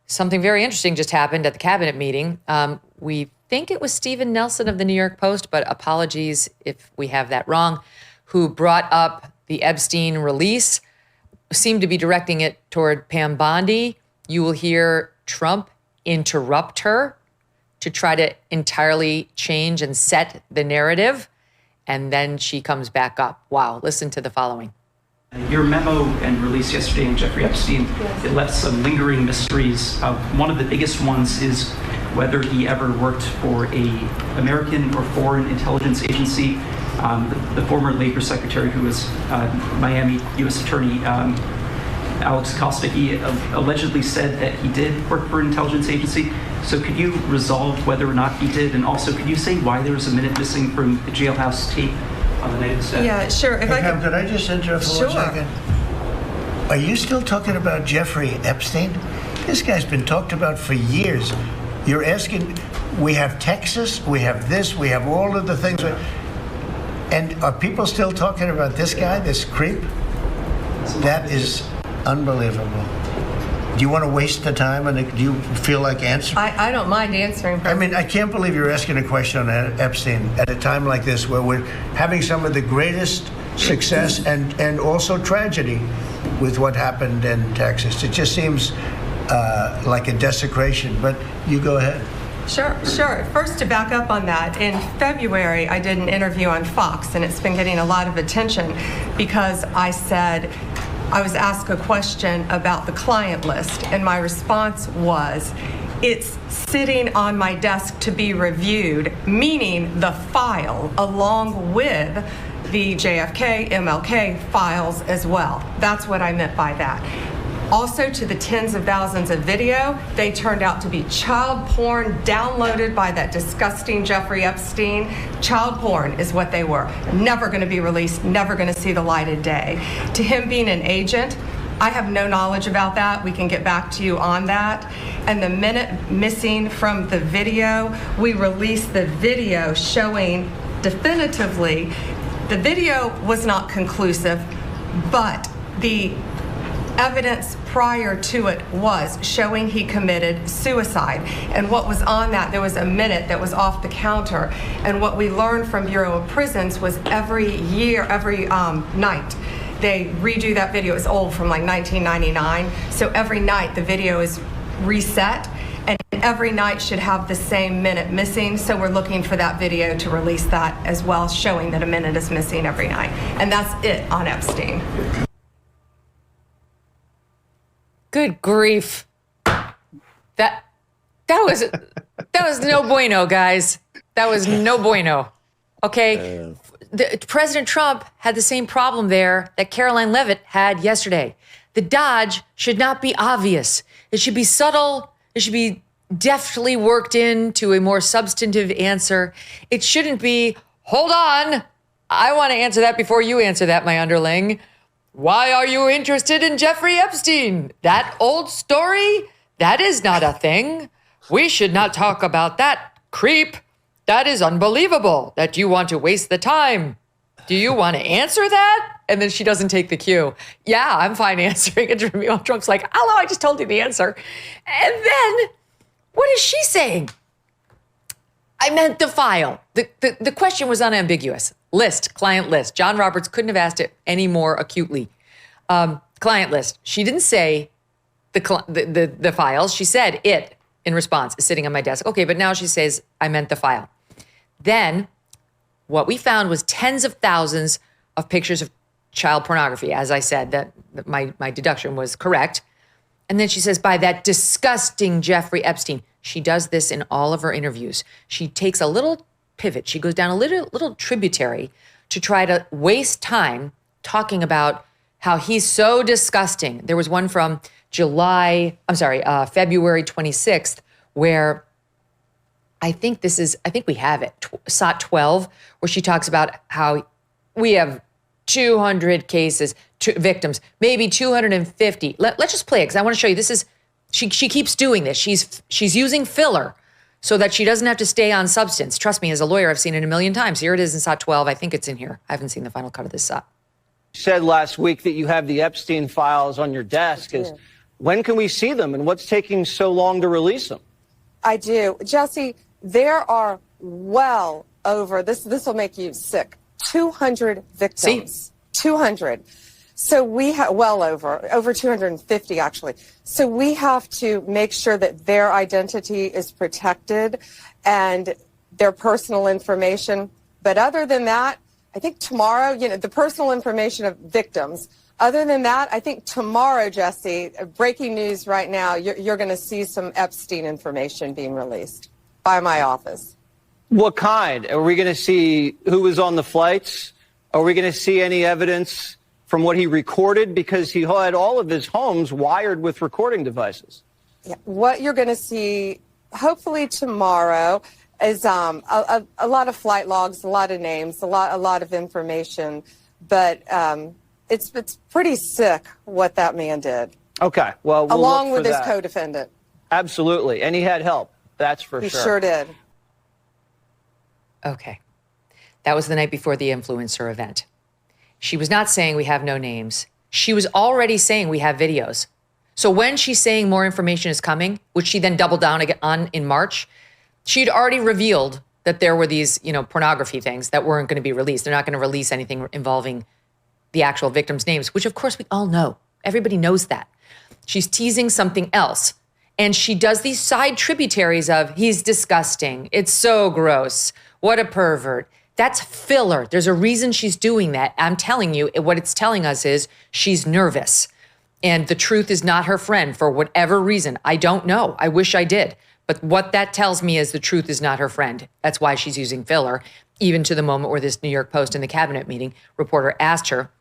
something very interesting just happened at the cabinet meeting. We think it was Stephen Nelson of the New York Post, but apologies if we have that wrong, who brought up the Epstein release, seemed to be directing it toward Pam Bondi. You will hear Trump interrupt her to try to entirely change and set the narrative. And then she comes back up. Wow, listen to the following. Your memo and release yesterday on Jeffrey Epstein, it left some lingering mysteries. One of the biggest ones is whether he ever worked for an American or foreign intelligence agency. The former Labor Secretary, who was Miami U.S. Attorney Alex Costa, he allegedly said that he did work for an intelligence agency. So could you resolve whether or not he did? And also, could you say why there was a minute missing from the jailhouse tape on the night of the death? Yeah, sure. Hey, Pam, could I just interrupt for 1 second? Are you still talking about Jeffrey Epstein? This guy's been talked about for years. You're asking, we have Texas, we have this, we have all of the things. And are people still talking about this guy, this creep? That is unbelievable. Do you want to waste the time, and do you feel like answering? I don't mind answering. I mean, I can't believe you're asking a question on Epstein at a time like this, where we're having some of the greatest success and also tragedy with what happened in Texas. It just seems like a desecration, but you go ahead. Sure. First, to back up on that, in February, I did an interview on Fox, and it's been getting a lot of attention because I said, I was asked a question about the client list, and my response was, it's sitting on my desk to be reviewed, meaning the file, along with the JFK, MLK files as well. That's what I meant by that. Also, to the tens of thousands of video, they turned out to be child porn downloaded by that disgusting Jeffrey Epstein. Child porn is what they were. Never going to be released, never going to see the light of day. To him being an agent, I have no knowledge about that. We can get back to you on that. And the minute missing from the video, we released the video showing definitively the video was not conclusive, but the evidence prior to it was showing he committed suicide. And what was on that, there was a minute that was off the counter. And what we learned from Bureau of Prisons was every night, they redo that video. It's old, from like 1999. So every night the video is reset, and every night should have the same minute missing. So we're looking for that video to release that as well, showing that a minute is missing every night. And that's it on Epstein. Good grief. That was no bueno, guys. That was no bueno. Okay. President Trump had the same problem there that Caroline Leavitt had yesterday. The dodge should not be obvious. It should be subtle. It should be deftly worked into a more substantive answer. It shouldn't be, hold on, I want to answer that before you answer that, my underling. Why are you interested in Jeffrey Epstein? That old story? That is not a thing. We should not talk about that, creep. That is unbelievable that you want to waste the time. Do you want to answer that? And then she doesn't take the cue. Yeah, I'm fine answering it. Trump's like, hello, I just told you the answer. And then, what is she saying? I meant the file. The question was unambiguous. List, client list. John Roberts couldn't have asked it any more acutely. Client list. She didn't say the files. She said it in response is sitting on my desk. Okay, but now she says, I meant the file. Then what we found was tens of thousands of pictures of child pornography. As I said, that my deduction was correct. And then she says, by that disgusting Jeffrey Epstein. She does this in all of her interviews. She takes a little pivot. She goes down a little tributary to try to waste time talking about how he's so disgusting. There was one from February 26th, where I think we have it, SOT 12, where she talks about how we have 200 cases, victims, maybe 250. Let's just play it, because I want to show you. She keeps doing this. She's using filler so that she doesn't have to stay on substance. Trust me, as a lawyer, I've seen it a million times. Here it is in SOT 12. I think it's in here. I haven't seen the final cut of this SOT. You said last week that you have the Epstein files on your desk. When can we see them, and what's taking so long to release them? I do. Jesse, there are well over, this will make you sick, 200 victims. 200. So we have, well over 250 actually. So we have to make sure that their identity is protected and their personal information. But other than that, I think tomorrow, the personal information of victims. Other than that, I think tomorrow, Jesse, breaking news right now, you're going to see some Epstein information being released by my office. What kind? Are we going to see who was on the flights? Are we going to see any evidence from what he recorded? Because he had all of his homes wired with recording devices. Yeah. What you're going to see, hopefully tomorrow, is a lot of flight logs, a lot of names, a lot of information. But it's pretty sick what that man did. Okay. Well, along with his co-defendant. Absolutely. And he had help. That's for sure. He sure did. Okay. That was the night before the influencer event. She was not saying we have no names. She was already saying we have videos. So when she's saying more information is coming, which she then doubled down on in March, she'd already revealed that there were these, pornography things that weren't going to be released. They're not going to release anything involving the actual victims' names, which of course we all know. Everybody knows that. She's teasing something else. And she does these side tributaries of, he's disgusting. It's so gross. What a pervert. That's filler. There's a reason she's doing that. I'm telling you, what it's telling us is she's nervous. And the truth is not her friend for whatever reason. I don't know. I wish I did. But what that tells me is the truth is not her friend. That's why she's using filler, even to the moment where this New York Post in the cabinet meeting reporter asked her.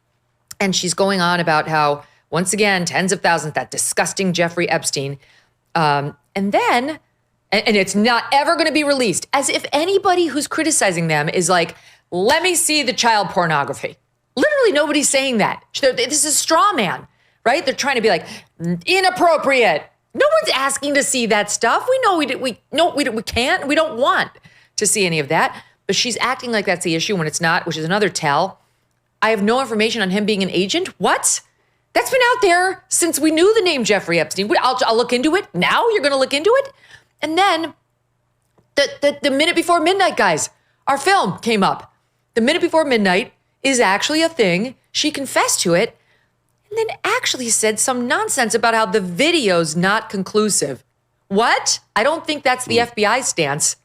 And she's going on about how, once again, tens of thousands, that disgusting Jeffrey Epstein. And it's not ever going to be released, as if anybody who's criticizing them is like, let me see the child pornography. Literally, nobody's saying that. This is a straw man, right? They're trying to be like, inappropriate. No one's asking to see that stuff. We know we can't. We don't want to see any of that. But she's acting like that's the issue when it's not, which is another tell. I have no information on him being an agent. What? That's been out there since we knew the name Jeffrey Epstein. I'll look into it. Now you're going to look into it? And then the minute before midnight, guys, our film came up. The minute before midnight is actually a thing. She confessed to it and then actually said some nonsense about how the video's not conclusive. What? I don't think that's the FBI's stance.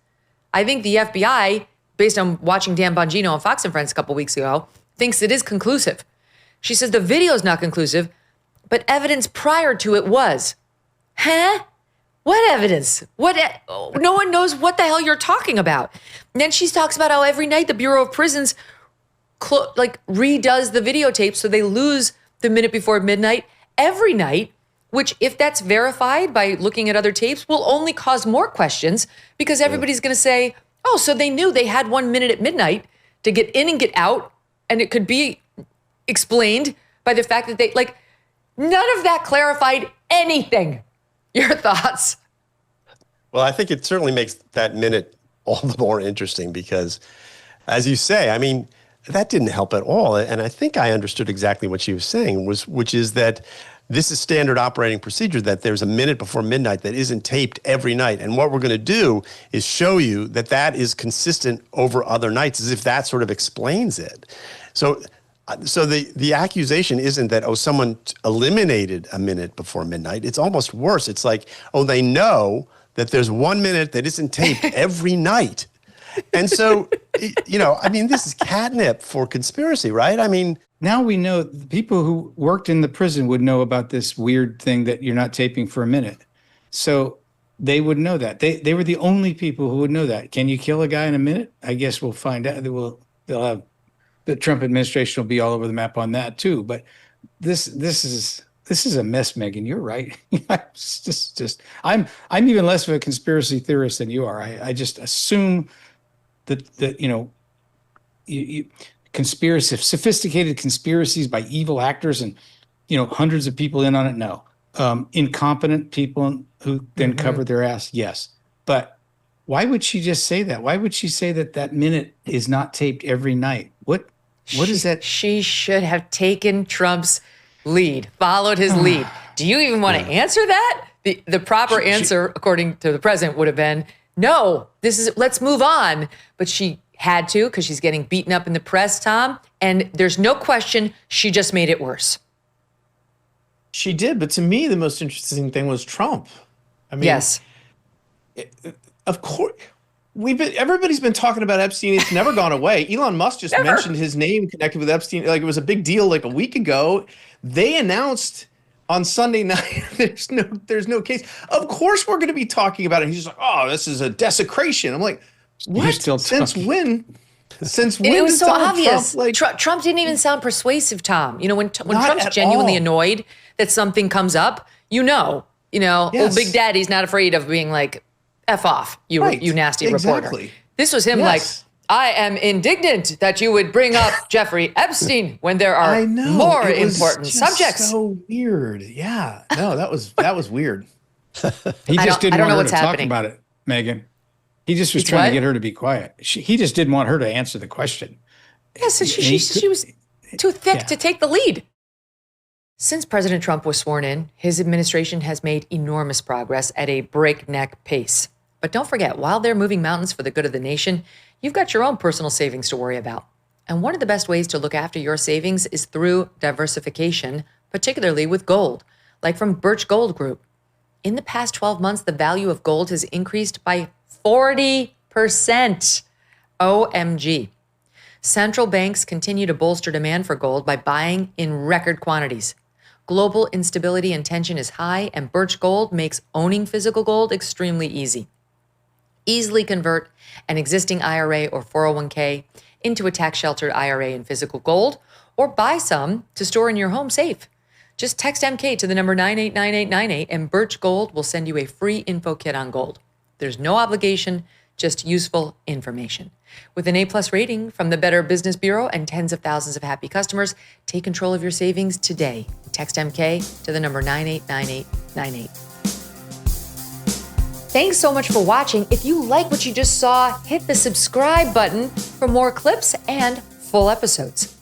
I think the FBI, based on watching Dan Bongino on Fox and Friends a couple weeks ago, thinks it is conclusive. She says the video's not conclusive, but evidence prior to it was. Huh? What evidence? No one knows what the hell you're talking about. And then she talks about how every night the Bureau of Prisons redoes the videotape so they lose the minute before midnight every night, which if that's verified by looking at other tapes will only cause more questions because everybody's going to say, oh, so they knew they had 1 minute at midnight to get in and get out. And it could be explained by the fact that none of that clarified anything. Your thoughts? Well, I think it certainly makes that minute all the more interesting because, as you say, I mean, that didn't help at all. And I think I understood exactly what she was saying, which is that this is standard operating procedure, that there's a minute before midnight that isn't taped every night. And what we're going to do is show you that that is consistent over other nights, as if that sort of explains it. So the accusation isn't that, oh, someone eliminated a minute before midnight. It's almost worse. It's like, oh, they know that there's 1 minute that isn't taped every night. And so, I mean, this is catnip for conspiracy, right? I mean, now we know the people who worked in the prison would know about this weird thing that you're not taping for a minute. So they would know that. They were the only people who would know that. Can you kill a guy in a minute? I guess we'll find out. They'll have the Trump administration will be all over the map on that too. But this is a mess, Megyn. You're right. I'm even less of a conspiracy theorist than you are. I just assume that sophisticated conspiracies by evil actors and hundreds of people in on it. No, incompetent people who then cover their ass. Yes, but why would she just say that? Why would she say that minute is not taped every night? What is that? She should have taken Trump's lead, followed his lead. Do you even want to answer that? The proper answer, according to the president, would have been, no, let's move on. But she had to, because she's getting beaten up in the press, Tom. And there's no question she just made it worse. She did. But to me, the most interesting thing was Trump. I mean, yes. Of course. Everybody's been talking about Epstein. It's never gone away. Elon Musk just mentioned his name connected with Epstein. Like, it was a big deal like a week ago. They announced on Sunday night, there's no case. Of course we're going to be talking about it. He's just like, oh, this is a desecration. I'm like, what? Since when? Since when? It was so obvious. Trump didn't even sound persuasive, Tom. When Trump's genuinely annoyed that something comes up, old Big Daddy's not afraid of being like, F off, you nasty reporter. This was him like, I am indignant that you would bring up Jeffrey Epstein when there are more important subjects. So weird. Yeah. No, that was weird. He just didn't want her to talk about it, Megyn. He just was trying to get her to be quiet. He just didn't want her to answer the question. Yes, yeah, so she was too thick to take the lead. Since President Trump was sworn in, his administration has made enormous progress at a breakneck pace. But don't forget, while they're moving mountains for the good of the nation, you've got your own personal savings to worry about. And one of the best ways to look after your savings is through diversification, particularly with gold, like from Birch Gold Group. In the past 12 months, the value of gold has increased by 40%. OMG. Central banks continue to bolster demand for gold by buying in record quantities. Global instability and tension is high, and Birch Gold makes owning physical gold extremely easy. Easily convert an existing IRA or 401k into a tax-sheltered IRA in physical gold, or buy some to store in your home safe. Just text MK to the number 989898, and Birch Gold will send you a free info kit on gold. There's no obligation, just useful information. With an A+ rating from the Better Business Bureau and tens of thousands of happy customers, take control of your savings today. Text MK to the number 989898. Thanks so much for watching. If you like what you just saw, hit the subscribe button for more clips and full episodes.